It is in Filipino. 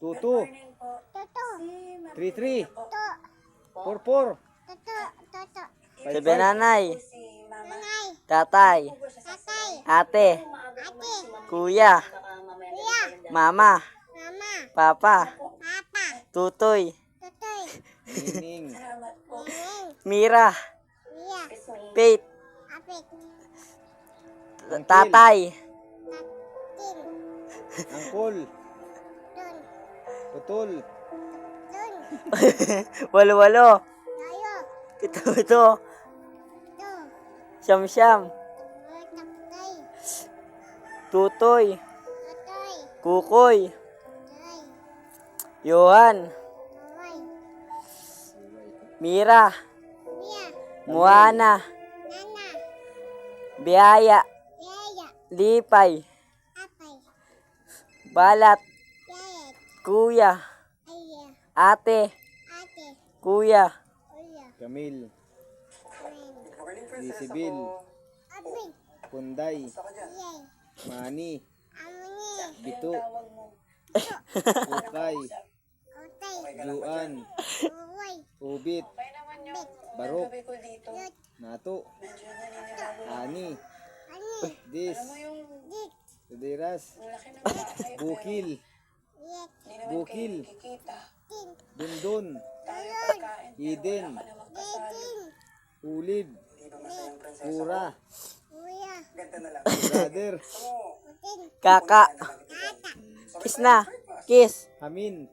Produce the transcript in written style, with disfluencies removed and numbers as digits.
Tutu. Toto. 3-3. To. 4-4. Toto. Toto. Sabi nanay, Nanay. tatay, Tatay. ate, Ate. kuya, Kuya. mama, Mama. papa, Papa. tutoy, Totoy. Nining. Neneng. Mira, Mia. Faith, Apit. tatay, Tin. Angkol. Dun. Putol. Dun. walo-walo, Tayo. ito, To. siyam-siyam, Tatay. tutoy, Totoy. kukoy, Toy. Johan, Maway. Mira, Mia. Moana, Nana. Biyaya, Yaya. Lipay, Apay. Balat, Yayat. Kuya, Aya. Ate, Ate. Kuya, Uya. Kamil. Men. Lisibil. Apit. Punday. Yay. Mani. Amuni. Bito. Ukay. Otay. Juan. Uway. Ubit. Bit. Barok. Yut. Nato. Ani. Ani. Dis. Dit. Sudiras. Bukil. Yet. Bukil. Tin. Dundun. Tulon. Iden. Ditin. Ulid. Bit. Pura. Uya. Brother. Utin. Kaka, Tata. kiss na, kiss. Amin.